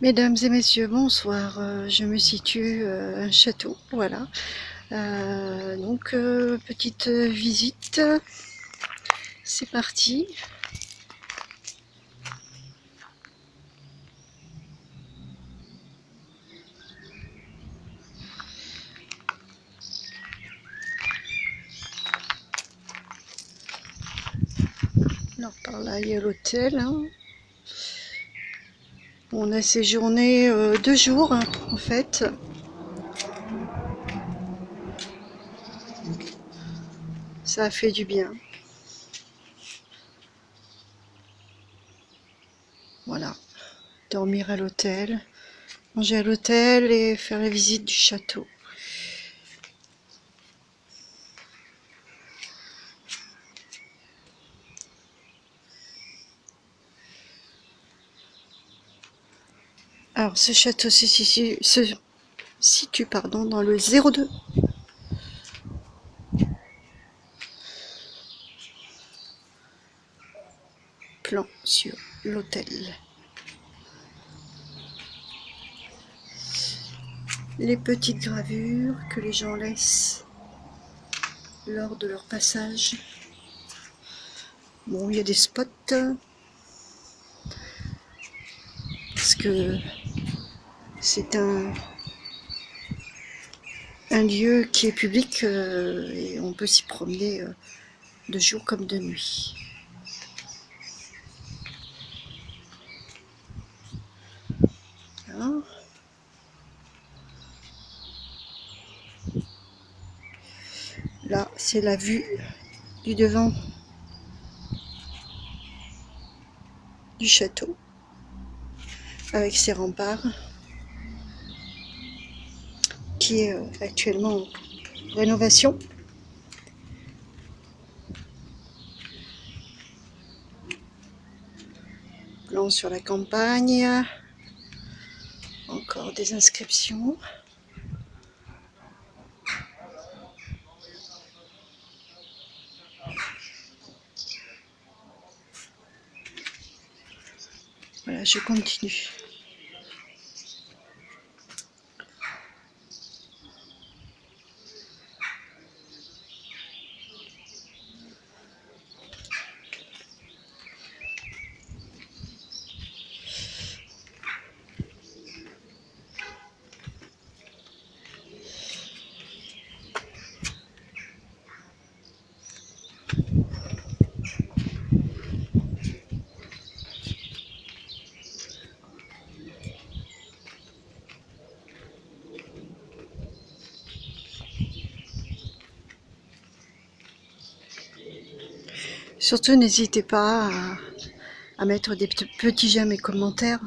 Mesdames et messieurs, bonsoir. Je me situe un château, voilà. Petite visite. C'est parti. Alors par là, il y a l'hôtel. Hein. On a séjourné 2 jours, hein, en fait. Ça a fait du bien. Voilà. Dormir à l'hôtel, manger à l'hôtel et faire la visite du château. Alors, ce château se situe dans le 02. Plan sur l'hôtel. Les petites gravures que les gens laissent lors de leur passage. Bon, il y a des spots parce que c'est un lieu qui est public et on peut s'y promener de jour comme de nuit. Hein. Là, c'est la vue du devant du château avec ses remparts qui est actuellement en rénovation. Plan sur la campagne, encore des inscriptions. Voilà, je continue. Surtout, n'hésitez pas à mettre des petits j'aime et commentaires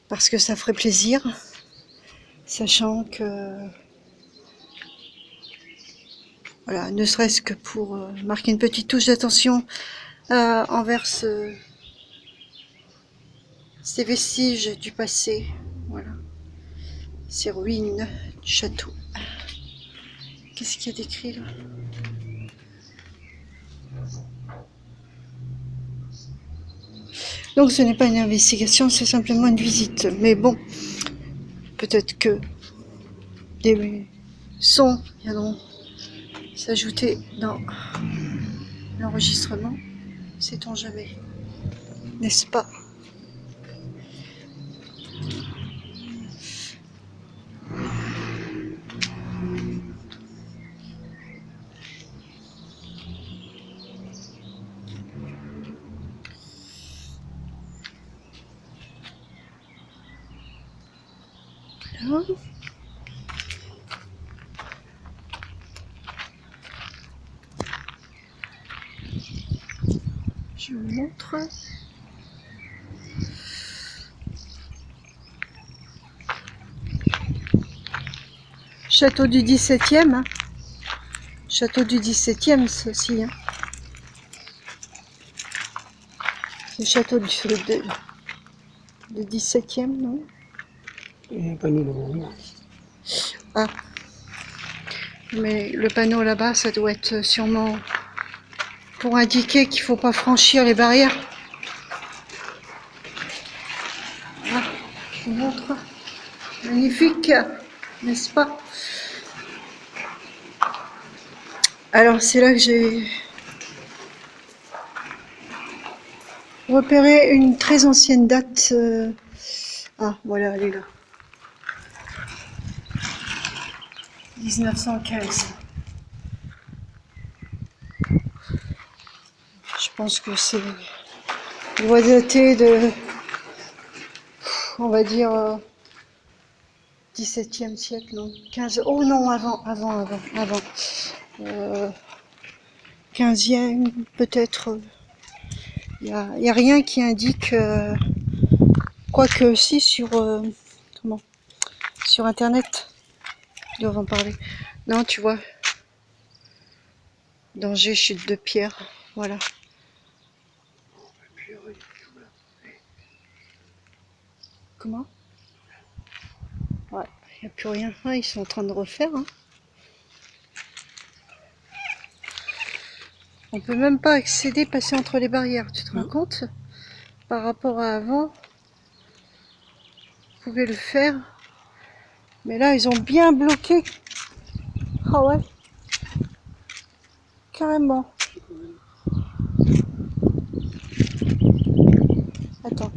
parce que ça ferait plaisir, sachant que, voilà, ne serait-ce que pour marquer une petite touche d'attention envers ces vestiges du passé, voilà, ces ruines du château. Qu'est-ce qu'il y a d'écrit là ? Donc ce n'est pas une investigation, c'est simplement une visite. Mais bon, peut-être que des sons viendront s'ajouter dans l'enregistrement, sait-on jamais, n'est-ce pas ? Voilà. Je vous montre. Château du 17e. Hein. Château du 17e, c'est aussi. Hein. C'est le château du 17e, non ? Il y a un panneau devant. Ah. Mais le panneau là-bas, ça doit être sûrement pour indiquer qu'il ne faut pas franchir les barrières. Ah. Je vous montre. Magnifique, n'est-ce pas? Alors c'est là que j'ai repéré une très ancienne date. Ah voilà, elle est là. 1915. Je pense que c'est doit dater de, on va dire, 17e siècle, non 15. Oh non, avant. 15e, peut-être. Il y a rien qui indique, quoique si sur sur internet, ils doivent en parler. Non, tu vois, danger chute de pierre, voilà. Comment? Ouais, il n'y a plus rien. Ah, ils sont en train de refaire. Hein. On peut même pas accéder, passer entre les barrières. Tu te rends compte? Par rapport à avant, vous pouvez le faire. Mais là, ils ont bien bloqué. Ah ouais. Carrément. Attends.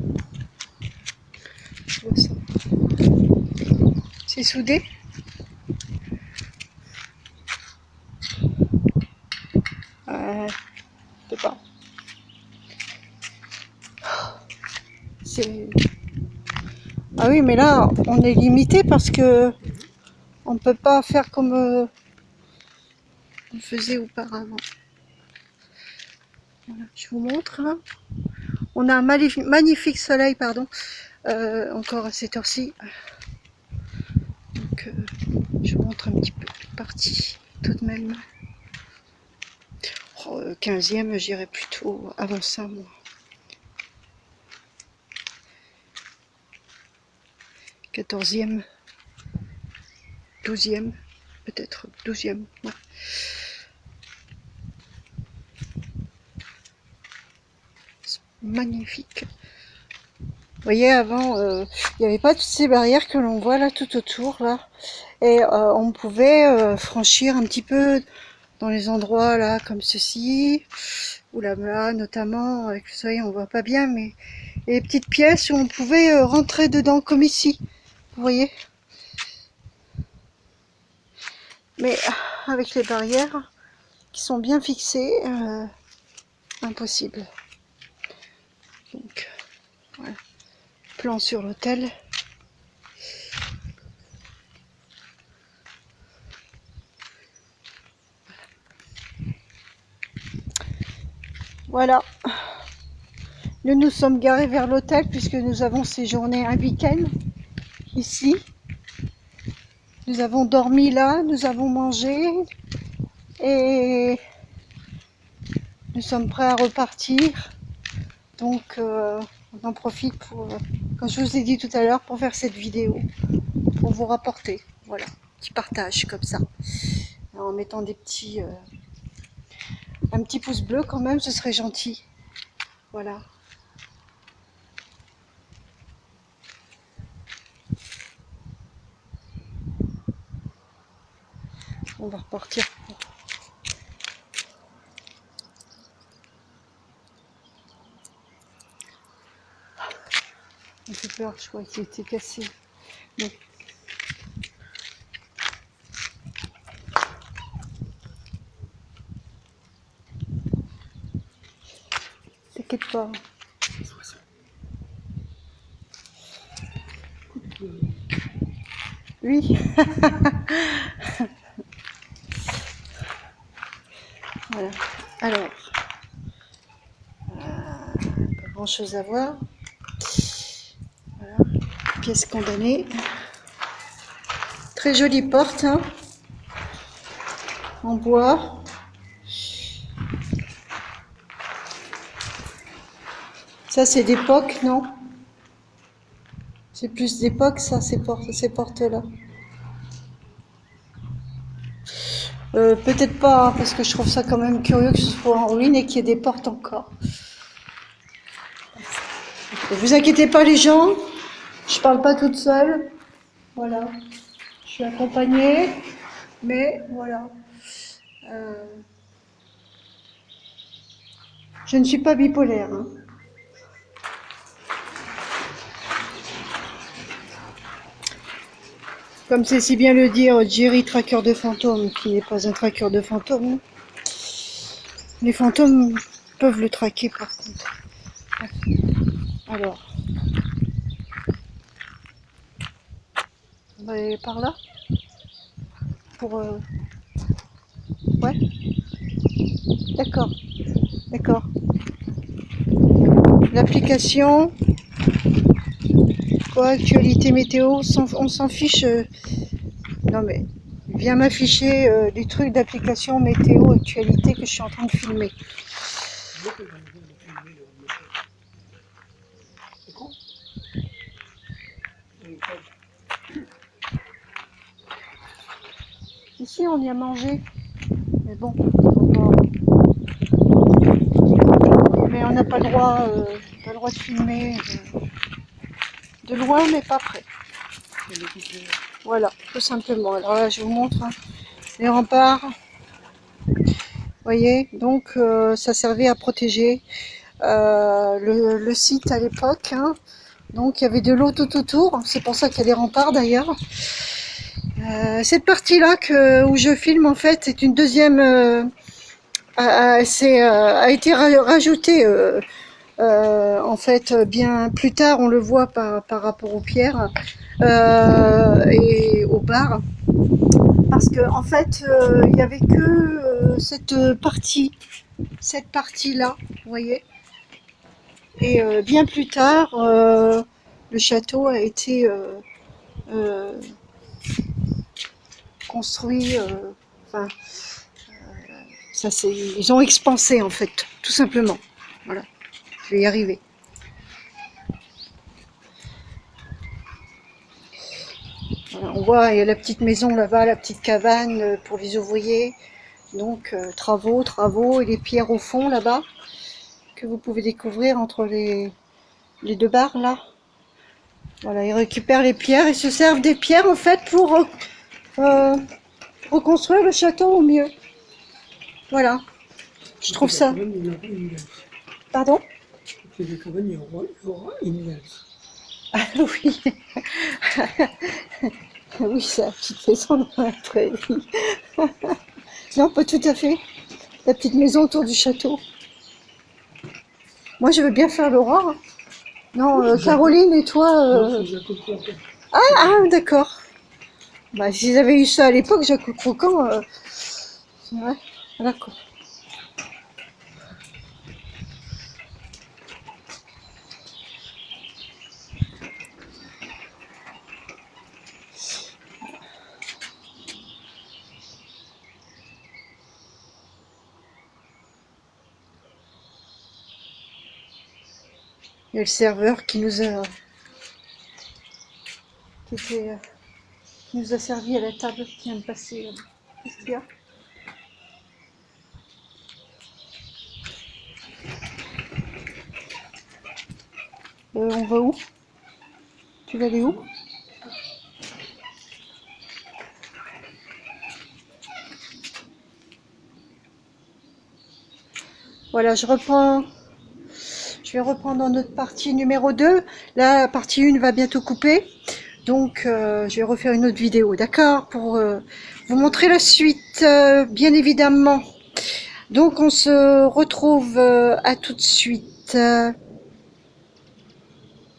Je vois ça. C'est soudé? Je sais pas. C'est... Ah oui, mais là, on est limité parce que on peut pas faire comme on faisait auparavant. Voilà, je vous montre. Hein. On a un magnifique soleil, pardon, encore à cette heure-ci. Donc, je vous montre un petit peu de partie, tout de même. Oh, 15e, j'irais plutôt avant ça, moi. 14e, 12e, peut-être 12e. Ouais. Magnifique. Vous voyez, avant, il n'y avait pas toutes ces barrières que l'on voit là tout autour, là. Et on pouvait franchir un petit peu dans les endroits là, comme ceci, ou là-bas notamment, avec le soleil on voit pas bien, mais les petites pièces où on pouvait rentrer dedans, comme ici. Vous voyez? Mais avec les barrières qui sont bien fixées, impossible. Donc, voilà. Plan sur l'hôtel. Voilà. Nous nous sommes garés vers l'hôtel puisque nous avons séjourné un week-end ici. Nous avons dormi là, nous avons mangé et nous sommes prêts à repartir. Donc on en profite pour, comme je vous ai dit tout à l'heure, pour faire cette vidéo, pour vous rapporter, voilà, petit partage comme ça, en mettant des petits, un petit pouce bleu quand même, ce serait gentil, voilà. On va repartir. On fait peur, je crois qu'il était cassé. Donc, t'inquiète pas. Oui. Voilà. Alors, pas grand chose à voir. Voilà. Pièce condamnée. Très jolie porte, hein, en bois. Ça c'est d'époque, non? C'est plus d'époque ça, ces portes-là. Peut-être pas, hein, parce que je trouve ça quand même curieux que ce soit en ruine et qu'il y ait des portes encore. Ne vous inquiétez pas les gens, Je parle pas toute seule. Voilà. Je suis accompagnée. Mais voilà. Euh, je ne suis pas bipolaire. Hein. Comme c'est si bien le dire, Jerry, traqueur de fantômes, qui n'est pas un traqueur de fantômes. Les fantômes peuvent le traquer par contre. Alors, on va aller par là pour. Ouais, d'accord, d'accord. L'application, quoi, actualité météo, on s'en fiche. Non mais, viens m'afficher des trucs d'application météo, actualité que je suis en train de filmer. Ici, on y a mangé, mais bon, mais on n'a pas le droit, de filmer de loin, mais pas près. Voilà, tout simplement. Alors là, je vous montre hein, les remparts. Vous voyez, donc ça servait à protéger le site à l'époque. Hein. Donc il y avait de l'eau tout autour. C'est pour ça qu'il y a des remparts d'ailleurs. Cette partie-là où je filme en fait, c'est une deuxième. A été rajoutée en fait bien plus tard. On le voit par rapport aux pierres et aux barres. Parce que en fait, il n'y avait que cette partie-là, vous voyez. Et bien plus tard, le château a été construit. Enfin, ça c'est, ils ont expansé en fait, tout simplement. Voilà, je vais y arriver. Voilà, on voit, il y a la petite maison là-bas, la petite cabane pour les ouvriers. Donc travaux et les pierres au fond là-bas que vous pouvez découvrir entre les deux barres là. Voilà, ils récupèrent les pierres, ils se servent des pierres en fait pour reconstruire le château au mieux. Voilà, je trouve ça. Pardon? Ah oui, oui, c'est la petite maison dans la prairie. Non, pas tout à fait. La petite maison autour du château. Moi, je veux bien faire l'aurore. Hein. Non, Caroline et toi. Ah, d'accord. Bah, s'ils avaient eu ça à l'époque, Jacques Croquant. Ouais, d'accord. Il y a le serveur qui nous a servi à la table qui vient de passer. Qu'est-ce qu'il y a? On va où? Tu vas aller où? Voilà, je vais reprendre dans notre partie numéro 2. Là, la partie 1 va bientôt couper. Donc, je vais refaire une autre vidéo, d'accord? Pour vous montrer la suite, bien évidemment. Donc, on se retrouve à tout de suite.